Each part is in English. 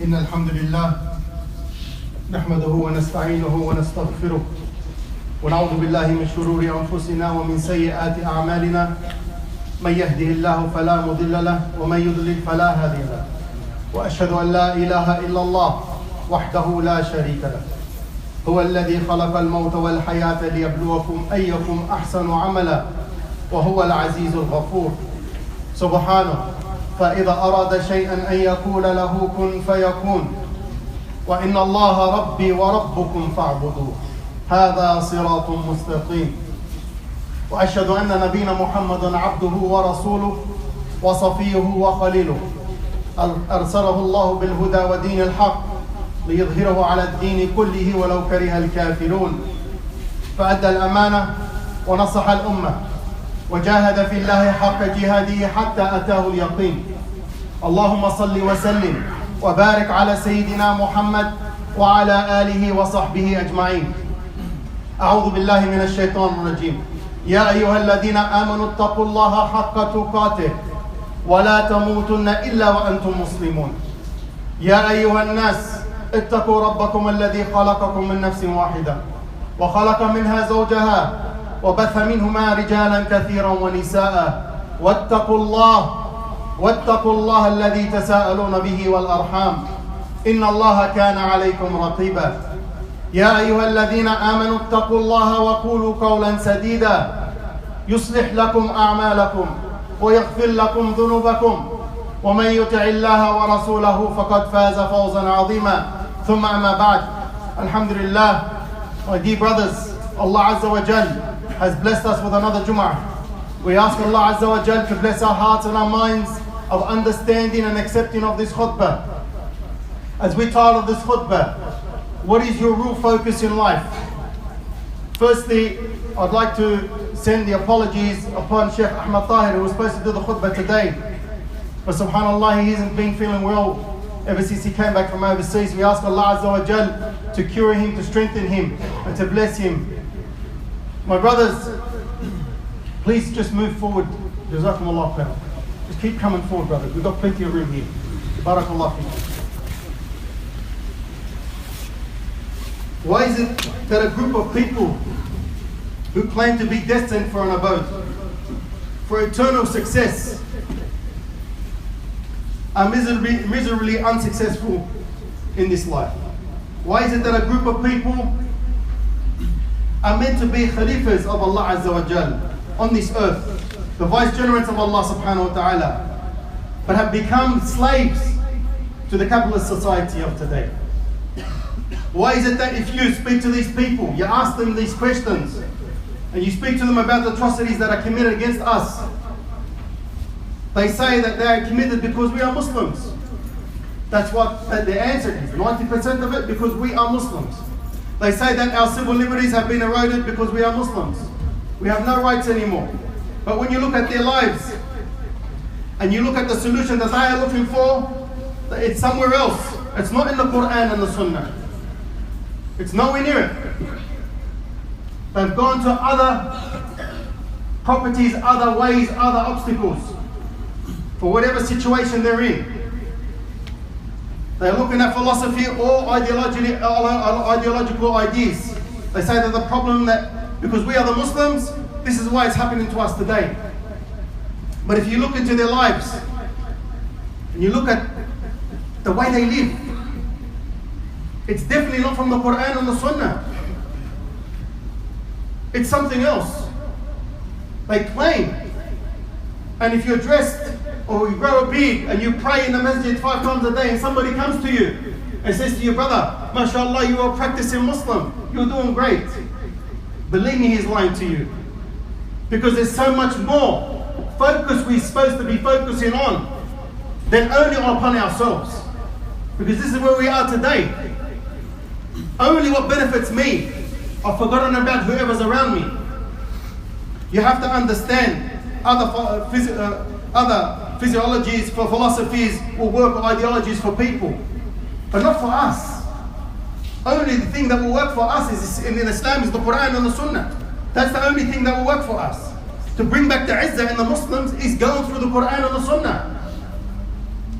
إن الحمد لله نحمده ونستعينه ونستغفره ونعوذ بالله من شرور أنفسنا ومن سيئات أعمالنا من يهده الله فلا مضل له ومن يضلل فلا هادي له وأشهد أن لا إله إلا الله وحده لا شريك له هو الذي خلق الموت والحياة ليبلوكم أيكم أحسن عملا وهو العزيز الغفور سبحانه فإذا أراد شيئا أن يقول له كن فيكون وإن الله ربي وربكم فاعبدوه هذا صراط مستقيم وأشهد أن نبينا محمدا عبده ورسوله وصفيه وخليله أرسله الله بالهدى ودين الحق ليظهره على الدين كله ولو كره الكافرون فأدى الأمانة ونصح الأمة وجاهد في الله حق جهاده حتى أتاه اليقين اللهم صل وسلم وبارك على سيدنا محمد وعلى آله وصحبه أجمعين أعوذ بالله من الشيطان الرجيم يا أيها الذين آمنوا اتقوا الله حق تقاته ولا تموتن إلا وأنتم مسلمون يا أيها الناس اتقوا ربكم الذي خلقكم من نفس واحدة وخلق منها زوجها وبث منهما رجالا كثيرا ونساء واتقوا الله الذي تساءلون به والأرحام إن الله كان عليكم رقيبا يا أيها الذين آمنوا اتقوا الله وقولوا قولا سديدا يصلح لكم أعمالكم ويغفر لكم ذنوبكم ومن يطع الله ورسوله فقد فاز فوزا عظيما ثم أما بعد الحمد لله my dear brothers Allah Azza wa Jal has blessed us with another Jumu'ah. We ask Allah Azza wa Jal to bless our hearts and our minds of understanding and accepting of this khutbah. As we title this khutbah, what is your real focus in life? Firstly, I'd like to send the apologies upon Sheikh Ahmad Tahir, who was supposed to do the khutbah today. But subhanAllah, he hasn't been feeling well ever since he came back from overseas. We ask Allah Azza wa Jal to cure him, to strengthen him, and to bless him. My brothers, please just move forward. Jazakumullah khair. Just keep coming forward, brothers. We've got plenty of room here. Barakallah fikum. Why is it that a group of people who claim to be destined for an abode, for eternal success, are miserably unsuccessful in this life? Why is it that a group of people are meant to be khalifas of Allah Azza wa Jal on this earth, the vicegerents of Allah subhanahu wa ta'ala, but have become slaves to the capitalist society of today? Why is it that if you speak to these people, you ask them these questions, and you speak to them about the atrocities that are committed against us, they say that they are committed because we are Muslims? That's what the answer is. 90% of it because we are Muslims. They say that our civil liberties have been eroded because we are Muslims. We have no rights anymore. But when you look at their lives and you look at the solution that they are looking for, it's somewhere else. It's not in the Quran and the Sunnah. It's nowhere near it. They've gone to other properties, other ways, other obstacles for whatever situation they're in. They're looking at philosophy or ideological ideas. They say that the problem that because we are the Muslims, this is why it's happening to us today. But if you look into their lives and you look at the way they live, it's definitely not from the Quran and the Sunnah. It's something else. They claim. And if you're dressed or you grow a beard and you pray in the masjid 5 times a day and somebody comes to you and says to you, brother, mashallah, you are a practicing Muslim, you're doing great. Believe me, he's lying to you. Because there's so much more focus we're supposed to be focusing on than only upon ourselves. Because this is where we are today. Only what benefits me, I've forgotten about whoever's around me. You have to understand other physiologies for philosophies will work or ideologies for people, but not for us. Only the thing that will work for us is in Islam is the Quran and the Sunnah. That's the only thing that will work for us. To bring back the Izzah in the Muslims is going through the Quran and the Sunnah.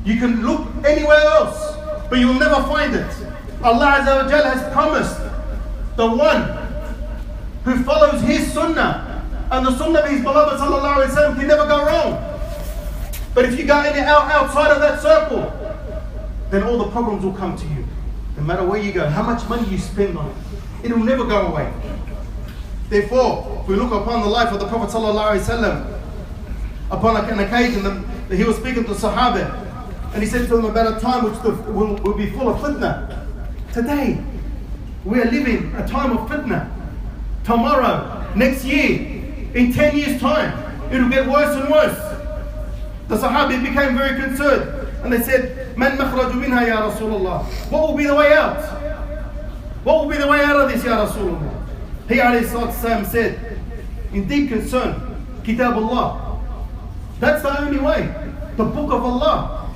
You can look anywhere else. but you'll never find it. Allah Azza wa Jal has promised the one who follows his sunnah and the sunnah of his beloved sallallahu alaihi wasallam can never go wrong. But if you go outside of that circle, then all the problems will come to you. No matter where you go, how much money you spend on it, it will never go away. Therefore, if we look upon the life of the Prophet sallallahu alaihi wasallam, upon an occasion that he was speaking to Sahaba, and he said to them about a time which will be full of fitna. Today, we are living a time of fitna. Tomorrow, next year, in 10 years' time, it will get worse and worse. The Sahabi became very concerned, and they said, "Man makhraju minha ya Rasulullah?" What will be the way out? What will be the way out of this, ya Rasulullah? He alayhi salatu wasalam said, in deep concern, Kitabullah. That's the only way. The book of Allah.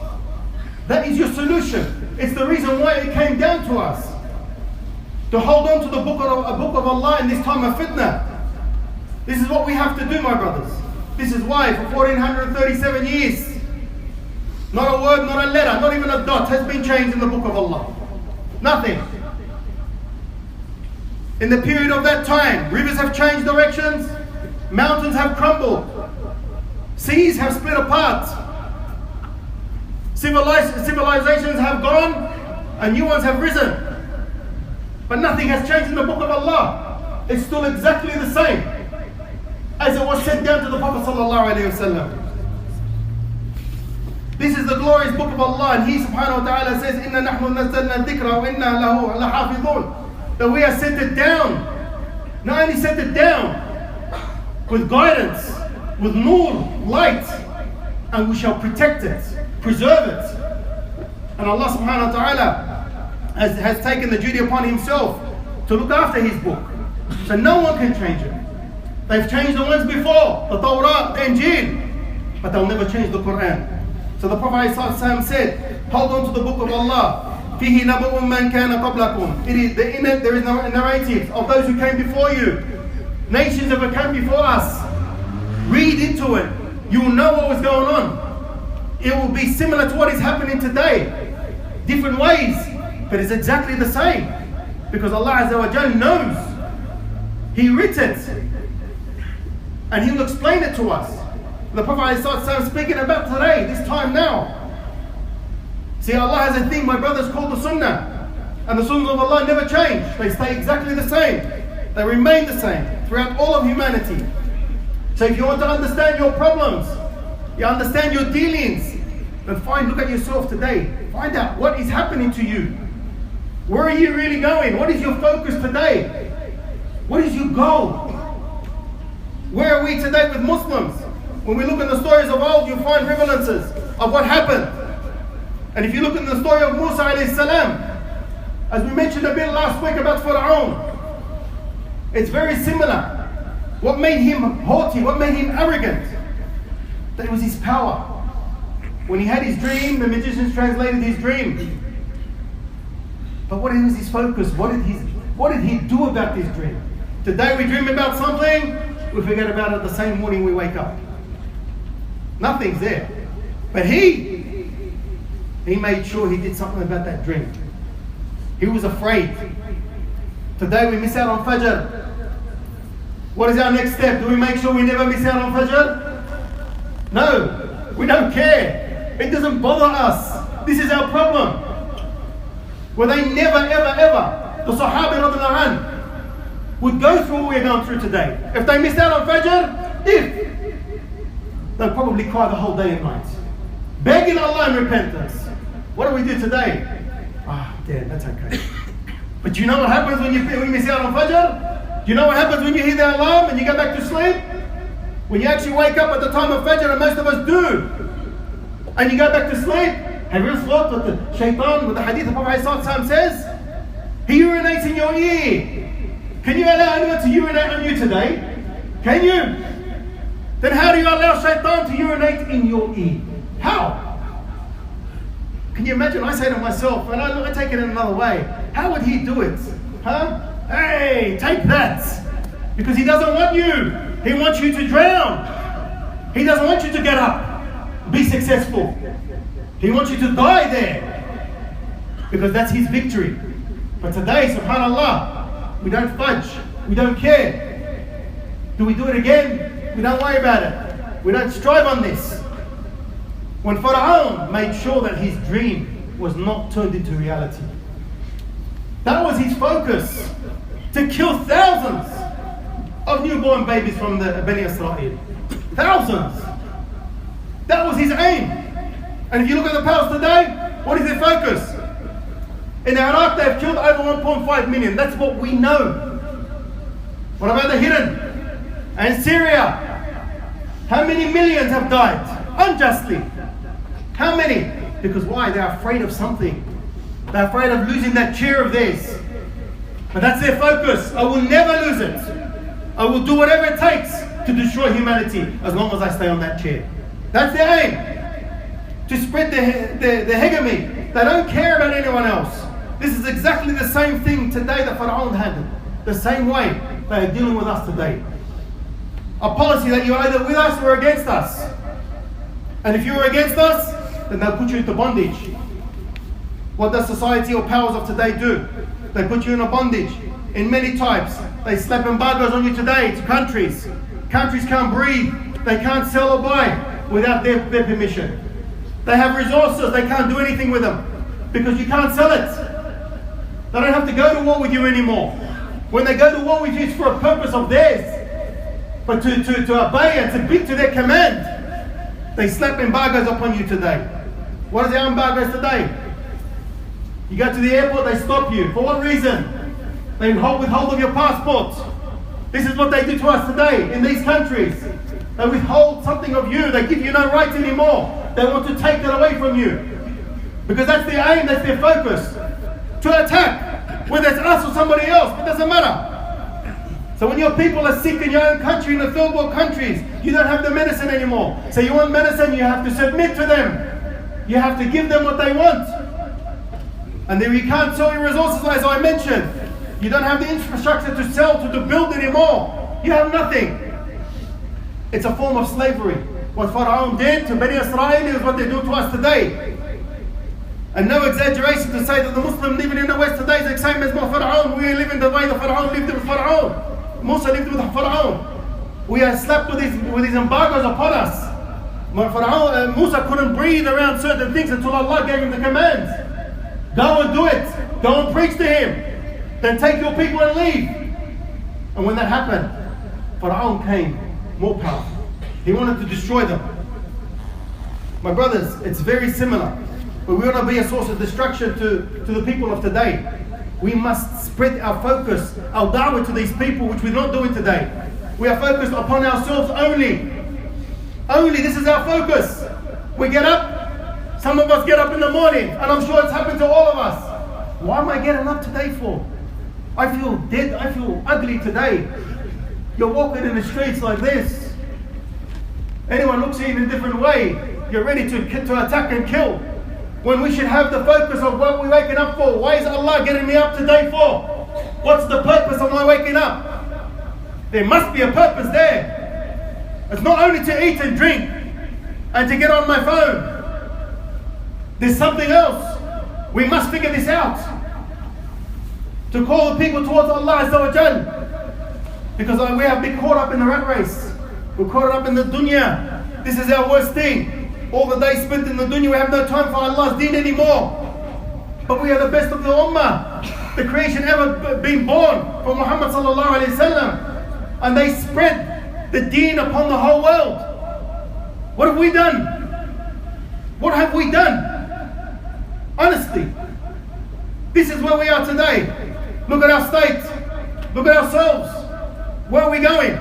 That is your solution. It's the reason why it came down to us. To hold on to the book of Allah in this time of fitna. This is what we have to do, my brothers. This is why for 1437 years, not a word, not a letter, not even a dot has been changed in the book of Allah. Nothing. In the period of that time, rivers have changed directions, mountains have crumbled, seas have split apart, civilizations have gone, and new ones have risen. But nothing has changed in the book of Allah. It's still exactly the same as it was sent down to the Prophet sallallahu alaihi wasallam. This is the glorious book of Allah, and He subhanahu wa ta'ala says, "Inna nahnu nazzalna dhikra wa inna lahu lahafidhun." That we have sent it down. Not only sent it down with guidance, with nur, light, and we shall protect it, preserve it. And Allah subhanahu wa ta'ala has taken the duty upon Himself to look after His book. So no one can change it. They've changed the ones before, the Torah, the Injil, but they'll never change the Quran. So the Prophet ﷺ said, hold on to the book of Allah. فِيهِ نَبَأٌ مَنْ كَانَ قَبْلَكُمْ. There is no narrative of those who came before you. Nations have come before us. Read into it. You will know what was going on. It will be similar to what is happening today. Different ways, but it's exactly the same. Because Allah Azza wa Jal knows. He writ it. And He will explain it to us. The Prophet ﷺ speaking about today, this time now. See, Allah has a thing, my brothers, called the Sunnah. And the Sunnahs of Allah never change. They stay exactly the same. They remain the same throughout all of humanity. So if you want to understand your problems, you understand your dealings, then look at yourself today. Find out what is happening to you. Where are you really going? What is your focus today? What is your goal? Where are we today with Muslims? When we look at the stories of old, you'll find reminiscences of what happened. And if you look at the story of Musa alayhi salam, as we mentioned a bit last week about Fir'aun, it's very similar. What made him haughty? What made him arrogant? That it was his power. When he had his dream, the magicians translated his dream. But what was his focus? What did he do about this dream? Today we dream about something, we forget about it the same morning we wake up. Nothing's there. But he made sure he did something about that dream. He was afraid. Today we miss out on Fajr. What is our next step? Do we make sure we never miss out on Fajr? No, we don't care. It doesn't bother us. This is our problem. Where they never, ever, ever, the Sahaba radiallahu anhu, would go through what we're going through today. If they missed out on Fajr, they'll probably cry the whole day and night, begging Allah in repentance. What do we do today? Damn, that's okay. But do you know what happens when you miss out on Fajr? Do you know what happens when you hear the alarm and you go back to sleep? When you actually wake up at the time of Fajr, and most of us do, and you go back to sleep, have you ever thought that the shaitan, with the hadith of Prophet ﷺ says, he urinates in your ear. Can you allow anyone to urinate on you today? Can you? Then how do you allow shaitan to urinate in your ear? How? Can you imagine? I say to myself, and I take it in another way, how would he do it? Hey, take that! Because he doesn't want you. He wants you to drown. He doesn't want you to get up, be successful. He wants you to die there. because that's his victory. But today, subhanAllah, we don't fudge, we don't care. Do we do it again? We don't worry about it. We don't strive on this. When Pharaoh made sure that his dream was not turned into reality, that was his focus, to kill thousands of newborn babies from the Bani Israel. Thousands. That was his aim. And if you look at the powers today, what is their focus? In Iraq, they've killed over 1.5 million. That's what we know. What about the hidden? And Syria? How many millions have died unjustly? How many? Because why? They're afraid of something. They're afraid of losing that chair of theirs. But that's their focus. I will never lose it. I will do whatever it takes to destroy humanity as long as I stay on that chair. That's their aim. To spread the hegemony. They don't care about anyone else. This is exactly the same thing today that Pharaoh had. The same way they are dealing with us today. A policy that you're either with us or against us. And if you're against us, then they'll put you into bondage. What does society or powers of today do? They put you in a bondage in many types. They slap embargoes on you today to countries. Countries can't breathe. They can't sell or buy without their permission. They have resources. They can't do anything with them because you can't sell it. They don't have to go to war with you anymore. When they go to war with you, it's for a purpose of theirs. But to obey and to beat to their command, they slap embargoes upon you today. What are the embargoes today? You go to the airport, they stop you. For what reason? They withhold of your passport. This is what they do to us today in these countries. They withhold something of you. They give you no rights anymore. They want to take that away from you. Because that's their aim, that's their focus. To attack, whether it's us or somebody else, it doesn't matter. So when your people are sick in your own country, in the third world countries, you don't have the medicine anymore. So you want medicine, you have to submit to them. You have to give them what they want. And then you can't sell your resources, as I mentioned. You don't have the infrastructure to sell, to build anymore. You have nothing. It's a form of slavery. What Pharaoh did to Bani Israel is what they do to us today. And no exaggeration to say that the Muslim living in the West today is the same as Pharaoh. We are living the way the Pharaoh lived with Pharaoh. Musa lived with Pharaoh. We are slapped with these embargoes upon us. When Musa couldn't breathe around certain things until Allah gave him the commands. Go and do it. Go and preach to him. Then take your people and leave. And when that happened, Pharaoh came more powerful. He wanted to destroy them. My brothers, it's very similar. But we want to be a source of destruction to the people of today. We must spread our focus, our dawah to these people, which we're not doing today. We are focused upon ourselves only. Only, this is our focus. We get up, some of us get up in the morning, and I'm sure it's happened to all of us. Why am I getting up today for? I feel dead, I feel ugly today. You're walking in the streets like this. Anyone looks at you in a different way, you're ready to attack and kill. When we should have the focus of what we're waking up for. Why is Allah getting me up today for? What's the purpose of my waking up? There must be a purpose there. It's not only to eat and drink and to get on my phone. There's something else. We must figure this out. To call the people towards Allah Azza wa Jal. Because we have been caught up in the rat race. We're caught up in the dunya. This is our worst thing. All the days spent in the dunya, we have no time for Allah's deen anymore. But we are the best of the ummah. The creation ever been born from Muhammad sallallahu alayhi wasallam. And they spread the deen upon the whole world. What have we done? What have we done? Honestly. This is where we are today. Look at our state. Look at ourselves. Where are we going?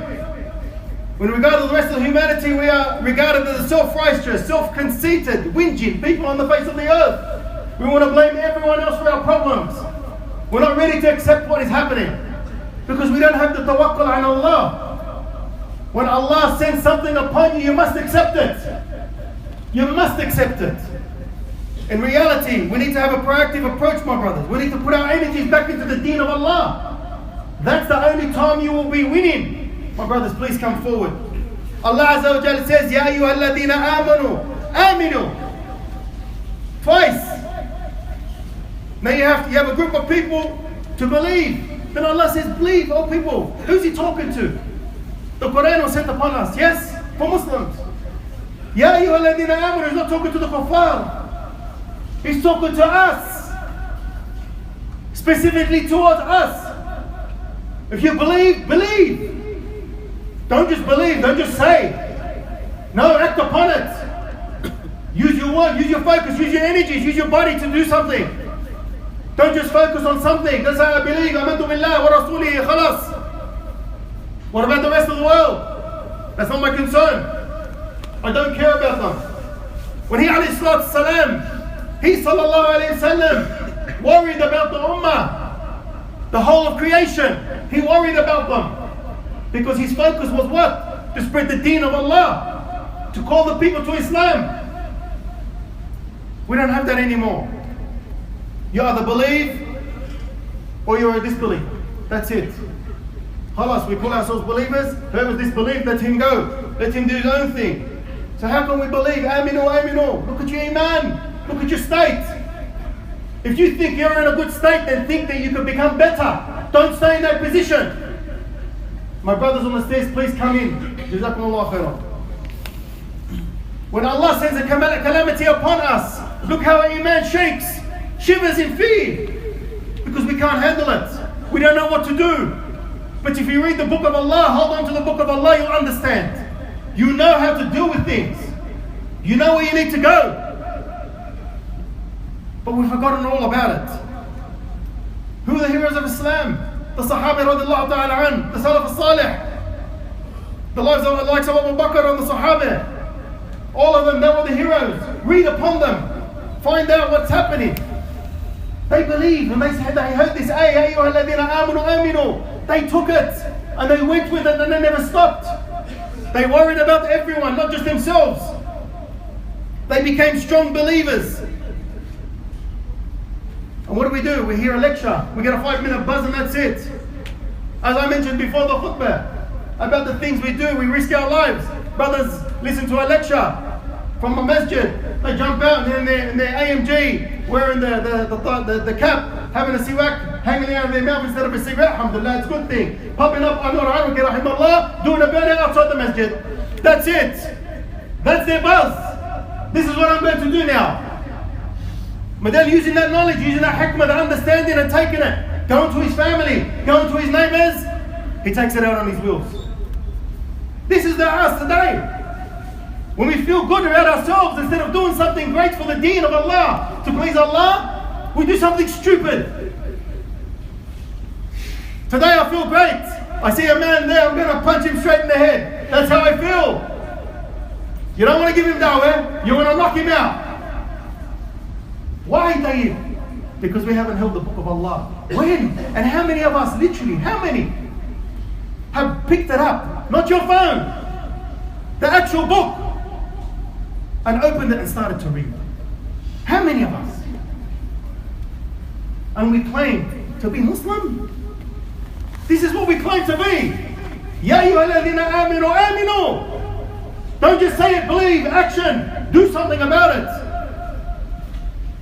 When we regard to the rest of humanity, we are regarded as self-righteous, self-conceited, whinging people on the face of the earth. We want to blame everyone else for our problems. We're not ready to accept what is happening because we don't have the tawakkul on Allah. When Allah sends something upon you, you must accept it. You must accept it. In reality, we need to have a proactive approach, my brothers. We need to put our energies back into the deen of Allah. That's the only time you will be winning. My brothers, please come forward. Allah Azza wa Jalla says, Ya ayyuhalladhina amanu, aminu. Twice. Now you have a group of people to believe. Then Allah says, believe, oh people. Who's He talking to? The Quran was sent upon us, yes, for Muslims. Ya ayyuhalladhina amanu, He's not talking to the kuffar. He's talking to us. Specifically towards us. If you believe, believe. Don't just believe, don't just say. No, act upon it. Use your word, use your focus, use your energies, use your body to do something. Don't just focus on something. Don't say, I believe, amantu billah wa rasulihi, khalas. What about the rest of the world? That's not my concern. I don't care about them. When he alayhi salatu salam, he sallallahu alayhi wasallam worried about the ummah, the whole of creation. He worried about them. Because his focus was what? To spread the deen of Allah. To call the people to Islam. We don't have that anymore. You either believe or you're a disbeliever. That's it. Khalas, we call ourselves believers. Whoever disbelieves, let him go. Let him do his own thing. So how can we believe? Aminu, aminu. Look at your iman. Look at your state. If you think you're in a good state, then think that you can become better. Don't stay in that position. My brothers on the stairs, please come in. Jazakumullah khairan. When Allah sends a calamity upon us, look how our iman shakes, shivers in fear, because we can't handle it. We don't know what to do. But if you read the book of Allah, hold on to the book of Allah, you'll understand. You know how to deal with things. You know where you need to go. But we've forgotten all about it. Who are the heroes of Islam? The Sahaba radiallahu ta'ala an, the Salaf al-Salih, the likes of Abu Bakr and the Sahaba. All of them, they were the heroes. Read upon them. Find out what's happening. They believed and they heard this ayah, ayyuhalladhina amanu aminu. They took it and they went with it and they never stopped. They worried about everyone, not just themselves. They became strong believers. And what do? We hear a lecture. We get a 5-minute buzz and that's it. As I mentioned before the khutbah, about the things we do, we risk our lives. Brothers listen to a lecture from a masjid. They jump out and in their AMG, wearing the cap, having a siwak hanging out of their mouth instead of a cigarette. Alhamdulillah, it's a good thing. Popping up, Anwar Arabic, rahimahullah, doing a burnout outside the masjid. That's it. That's their buzz. This is what I'm going to do now. But then using that knowledge, using that hikmah, that understanding and taking it, going to his family, going to his neighbors, he takes it out on his wheels. This is us today. When we feel good about ourselves, instead of doing something great for the deen of Allah, to please Allah, we do something stupid. Today I feel great. I see a man there, I'm going to punch him straight in the head. That's how I feel. You don't want to give him dawah, you want to knock him out. Why, Tayyib? Because we haven't held the book of Allah. When? And how many of us, literally, how many have picked it up? Not your phone. The actual book. And opened it and started to read. How many of us? And we claim to be Muslim. This is what we claim to be. Ya ayyuhalladhina aminu aminu. Don't just say it, believe, action. Do something about it.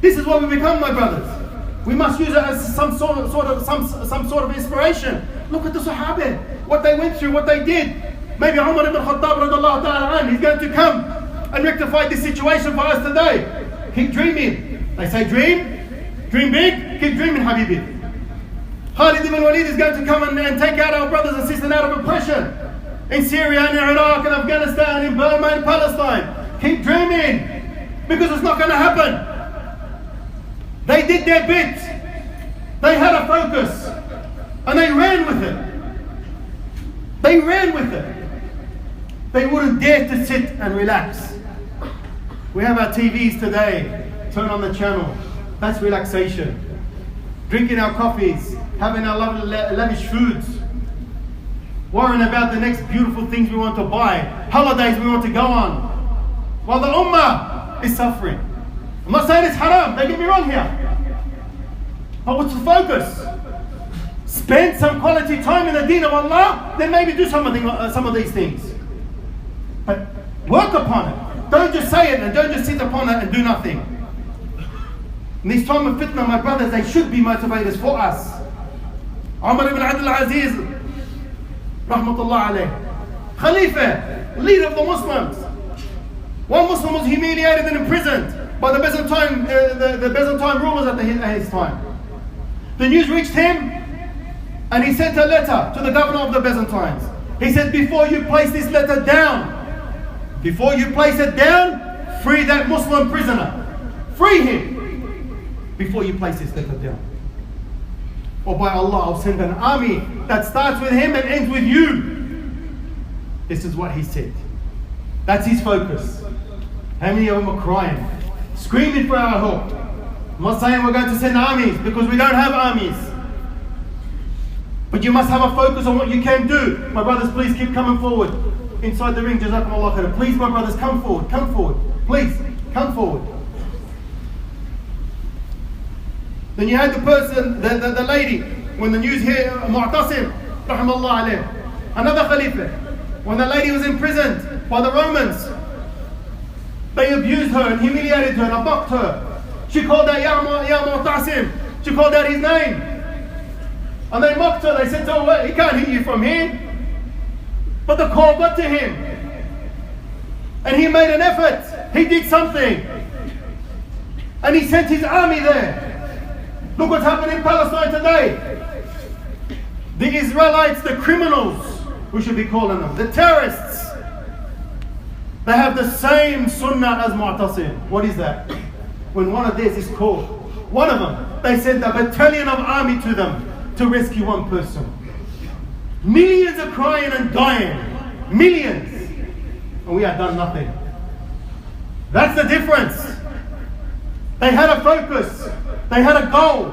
This is what we become, my brothers. We must use it as some sort of inspiration. Look at the Sahaba, what they went through, what they did. Maybe Umar ibn Khattab radiallahu ta'ala anhu, he's going to come and rectify this situation for us today. Keep dreaming. They say dream big, keep dreaming, Habibi. Khalid ibn Walid is going to come and take out our brothers and sisters out of oppression. In Syria, in Iraq, in Afghanistan, in Burma, in Palestine. Keep dreaming, because it's not going to happen. They did their bit. They had a focus. And they ran with it. They ran with it. They wouldn't dare to sit and relax. We have our TVs today. Turn on the channel. That's relaxation. Drinking our coffees. Having our lovely lavish foods. Worrying about the next beautiful things we want to buy. Holidays we want to go on. While the ummah is suffering. I'm not saying it's haram, don't get me wrong here. But what's the focus? Spend some quality time in the deen of Allah, then maybe do some of these things. But work upon it. Don't just say it and don't just sit upon it and do nothing. In this time of fitna, my brothers, they should be motivators for us. Umar ibn Abdul Aziz, rahmatullah alayh, Khalifa, leader of the Muslims. One Muslim was humiliated and imprisoned by the Byzantine rulers at his time. The news reached him, and he sent a letter to the governor of the Byzantines. He said, before you place this letter down, before you place it down, free that Muslim prisoner. Free him before you place this letter down. Or by Allah, I'll send an army that starts with him and ends with you. This is what he said. That's his focus. How many of them are crying, screaming for our help? I'm not saying we're going to send armies, because we don't have armies. But you must have a focus on what you can do. My brothers, please keep coming forward. Inside the ring, Jazakumullah khair. Please, my brothers, come forward. Come forward. Please, come forward. Then you had the person, the lady, when the news here, Mu'tasim, rahmallah alayh, another Khalifa, when the lady was imprisoned by the Romans, they abused her and humiliated her and mocked her. She called out, Ya Mu'tasim. She called out his name. And they mocked her. They said to her, well, he can't hit you from here. But the call got to him. And he made an effort. He did something. And he sent his army there. Look what's happening in Palestine today. The Israelites, the criminals, we should be calling them, the terrorists, they have the same sunnah as Mu'tasim. What is that? When one of theirs is called, one of them, they send a battalion of army to them to rescue one person. Millions are crying and dying. Millions. And we have done nothing. That's the difference. They had a focus. They had a goal.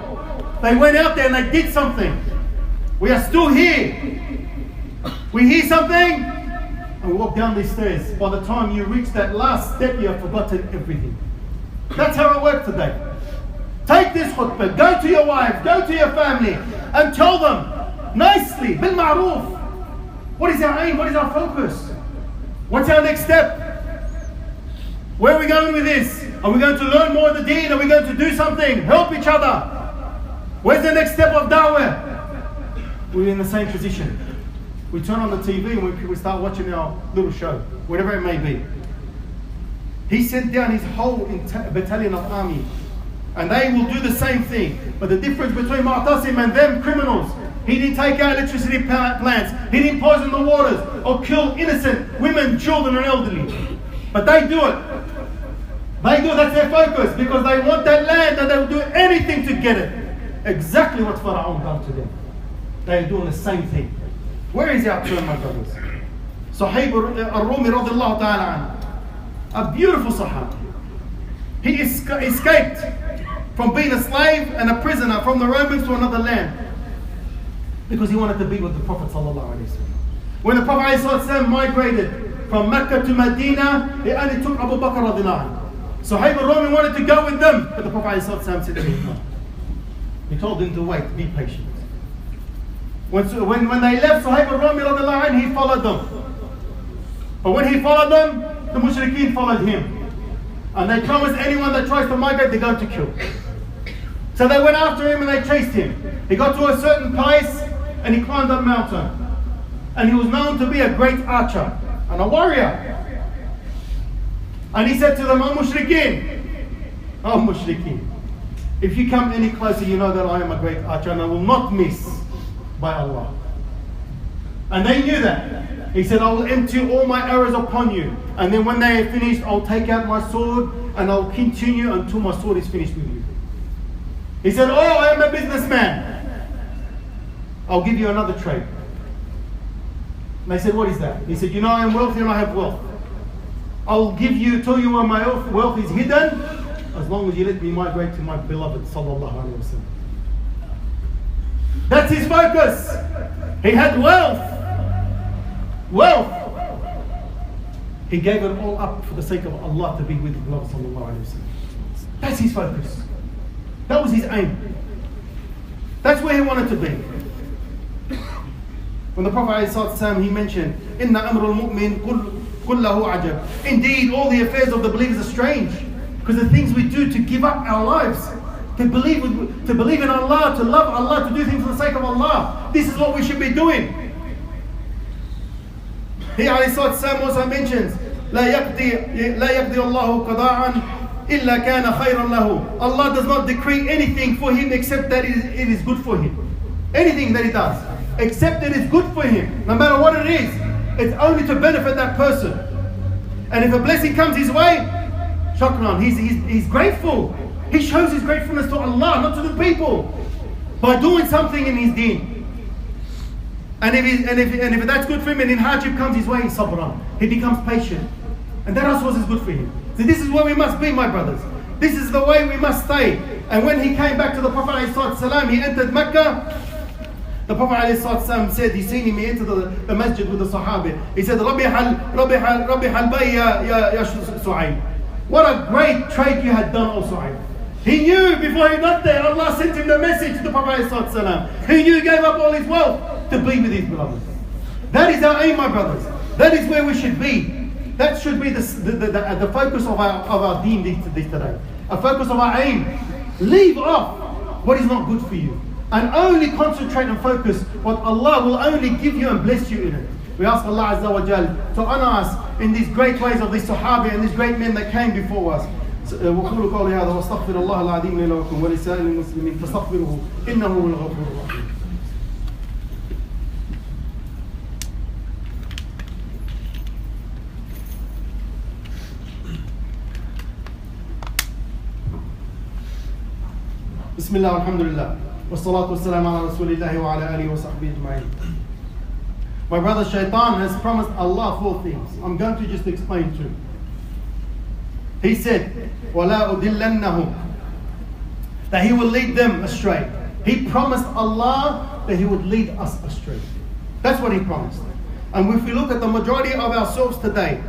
They went out there and they did something. We are still here. We hear something and we walk down these stairs. By the time you reach that last step, you have forgotten everything. That's how it works today. Take this khutbah, go to your wife, go to your family, and tell them nicely, bil ma'roof. What is our aim? What is our focus? What's our next step? Where are we going with this? Are we going to learn more of the deen? Are we going to do something? Help each other? Where's the next step of dawah? We're in the same position. We turn on the TV and we start watching our little show, whatever it may be. He sent down his whole battalion of army, and they will do the same thing. But the difference between Mu'tasim and them criminals, he didn't take out electricity plants, he didn't poison the waters or kill innocent women, children and elderly. But they do it. They do it, that's their focus, because they want that land and they will do anything to get it. Exactly what Pharaoh done to them. They are doing the same thing. Where is our turn, my brothers? Sahib al-Rumi radiyallahu ta'ala anhu, a beautiful Sahaba. He escaped from being a slave and a prisoner from the Romans to another land because he wanted to be with the Prophet sallallahu alaihi wasallam. When the Prophet ﷺ migrated from Mecca to Medina, he only took Abu Bakr radiyallahu anhu. Sahib al-Rumi wanted to go with them, but the Prophet ﷺ said to him no. He told him to wait, be patient. When they left Sahib al-Rumi radiyallahu anhu, he followed them. But when he followed them, the mushrikeen followed him. And they promised anyone that tries to migrate, they're going to kill. So they went after him and they chased him. He got to a certain place and he climbed up a mountain. And he was known to be a great archer and a warrior. And he said to them, "Oh mushrikeen, if you come any closer, you know that I am a great archer and I will not miss by Allah." And they knew that. He said, "I will empty all my arrows upon you. And then when they are finished, I'll take out my sword and I'll continue until my sword is finished with you." He said, "Oh, I am a businessman. I'll give you another trade." And they said, "What is that?" He said, "You know I am wealthy and I have wealth. I'll tell you where my wealth is hidden, as long as you let me migrate to my beloved sallallahu alaihi wasallam." That's his focus. He had wealth. He gave it all up for the sake of Allah to be with the beloved sallallahu alaihi wasallam. That's his focus. That was his aim. That's where he wanted to be. When the Prophet ﷺ, he mentioned, "Inna amrul mu'min kullahu ajab." Indeed, all the affairs of the believers are strange, because the things we do to give up our lives to believe in Allah, to love Allah, to do things for the sake of Allah. This is what we should be doing. He alayhi salatu also mentions, لا يقضي الله قضاءً إلا كان خيرا له. Allah does not decree anything for him except that it is good for him. Anything that he does, except that it's good for him, no matter what it is, it's only to benefit that person. And if a blessing comes his way, shukran, he's grateful. He shows his gratefulness to Allah, not to the people, by doing something in his deen. And if that's good for him, and in hardship comes his way, he's sabran. He becomes patient. And that also is good for him. So this is where we must be, my brothers. This is the way we must stay. And when he came back to the Prophet ﷺ, he entered Mecca. The Prophet ﷺ said, he seen him, he entered the masjid with the Sahaba. He said, رَبِّحَ الْبَيْ يَا سُعَيْبْ. What a great trade you had done, O Su'ayb. He knew before he got there, Allah sent him the message to the Prophet ﷺ. He knew he gave up all his wealth to be with his beloved. That is our aim, my brothers. That is where we should be. That should be the focus of our deen today. A focus of our aim. Leave off what is not good for you. And only concentrate and focus what Allah will only give you and bless you in it. We ask Allah Azza wa Jal to honor us in these great ways of these Sahaba and these great men that came before us. وقولوا قولي هذا واستغفر الله العظيم لي ولكم ولسائر المسلمين فاستغفروه إنه هو الغفور الرحيم. بسم الله والحمد لله والصلاة والسلام على رسول الله وعلى آله وصحبه أجمعين. My brother, Shaitan has promised Allah 4 things. I'm going to just explain 2. He said, وَلَا أُدِلَّنَّهُمْ, that he will lead them astray. He promised Allah that he would lead us astray. That's what he promised. And if we look at the majority of ourselves today,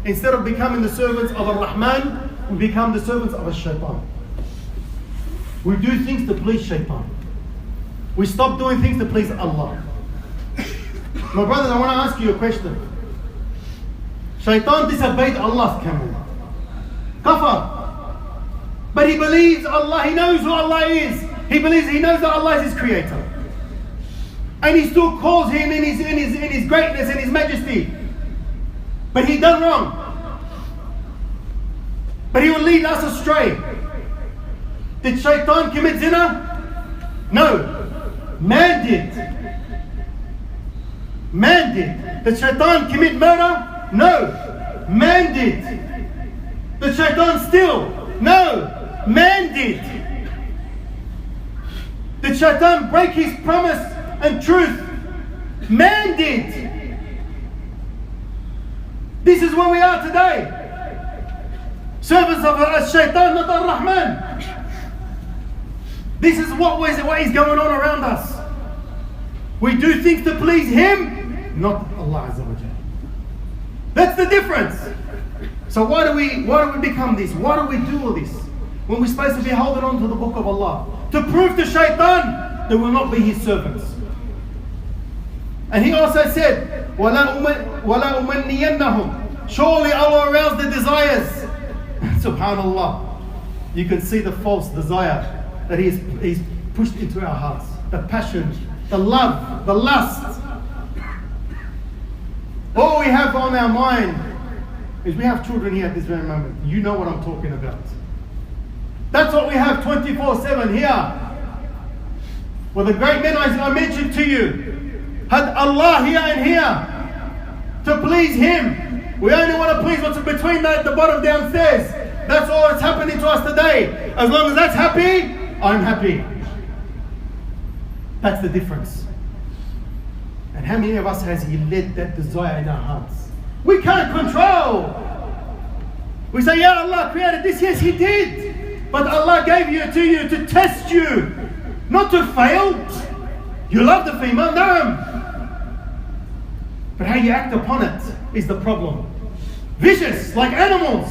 instead of becoming the servants of Ar-Rahman, we become the servants of Shaitan. We do things to please Shaitan. We stop doing things to please Allah. My brothers, I want to ask you a question. Shaitan disobeyed Allah's command. Kafar. But he believes Allah, he knows who Allah is. He knows that Allah is his creator. And he still calls him in his greatness and his majesty. But he done wrong. But he will lead us astray. Did Shaitan commit zina? No. Man did. Man did. Did Shaitan commit murder? No. Man did. Did Shaitan steal? No. Man did. Did Shaitan break his promise and truth? Man did. This is where we are today. Servants of Shaitan, not Ar-Rahman. This is what is going on around us. We do things to please him, not Allah Azza wa Jalla. That's the difference. So why do we become this? Why do we do all this? When we're supposed to be holding on to the book of Allah. To prove to Shaitan that we'll not be his servants. And he also said, وَلَا أُمَنِّيَنَّهُمْ, surely I will arouse the desires. Subhanallah. You can see the false desire that he's pushed into our hearts. The passion, the love, the lust. All we have on our mind is we have children here at this very moment. You know what I'm talking about. That's what we have 24/7 here. Well, the great men I mentioned to you had Allah here and here to please him. We only want to please what's between the bottom downstairs. That's all that's happening to us today. As long as that's happy, I'm happy. That's the difference. And how many of us has he led that desire in our hearts? We can't control. We say, yeah, Allah created this. Yes, he did. But Allah gave it to you to test you, not to fail. You love the female, no. But how you act upon it is the problem. Vicious, like animals.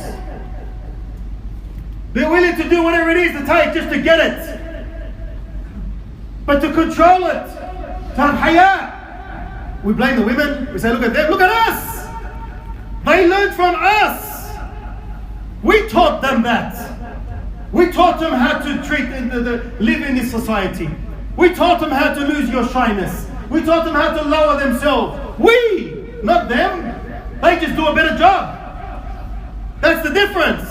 They're willing to do whatever it is to take just to get it. But to control it, to have haya. We blame the women. We say, look at them, look at us. They learned from us. We taught them that. We taught them how to live in this society. We taught them how to lose your shyness. We taught them how to lower themselves. We, not them. They just do a better job. That's the difference.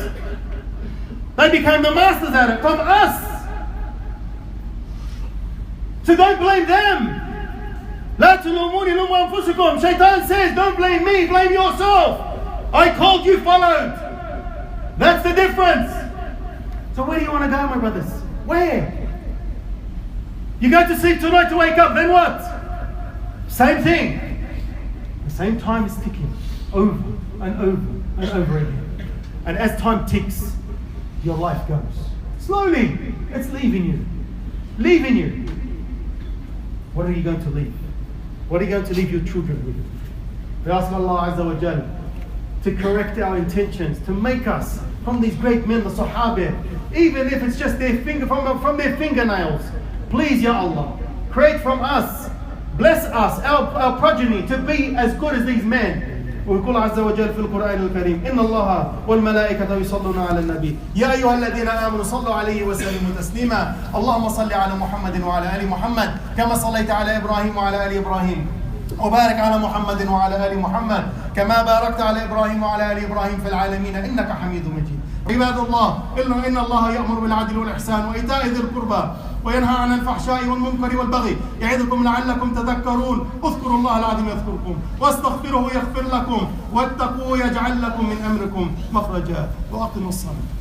They became the masters at it from us. So don't blame them. لا تلوموني لوموا أنفسكم. Shaitan says, don't blame me, blame yourself. I called you, followed. That's the difference. So where do you want to go, my brothers? Where? You go to sleep tonight to wake up, then what? Same thing. The same time is ticking over and over and over again. And as time ticks, your life goes. Slowly, it's leaving you. Leaving you. What are you going to leave? What are you going to leave your children with? We ask Allah Azza wa Jal to correct our intentions, to make us from these great men, the Sahaba, even if it's just their finger from their fingernails. Please, Ya Allah, create from us, bless us, our progeny, to be as good as these men. ويقول عز وجل في القرآن الكريم إن الله والملائكة يصلون على النبي يا أيها الذين آمنوا صلوا عليه وسلموا تسليما اللهم صل على محمد وعلى آل محمد كما صليت على إبراهيم وعلى آل إبراهيم وبارك على محمد وعلى آل محمد كما باركت على إبراهيم وعلى آل إبراهيم في العالمين إنك حميد مجيد. عباد الله إن الله يأمر بالعدل والإحسان وإيتاء ذي القربى وينهى عن الفحشاء والمنكر والبغي يعظكم لعلكم تذكرون اذكروا الله العظيم يذكركم واستغفروه يغفر لكم واتقوه يجعل لكم من أمركم مخرجا وأقيموا الصلاة.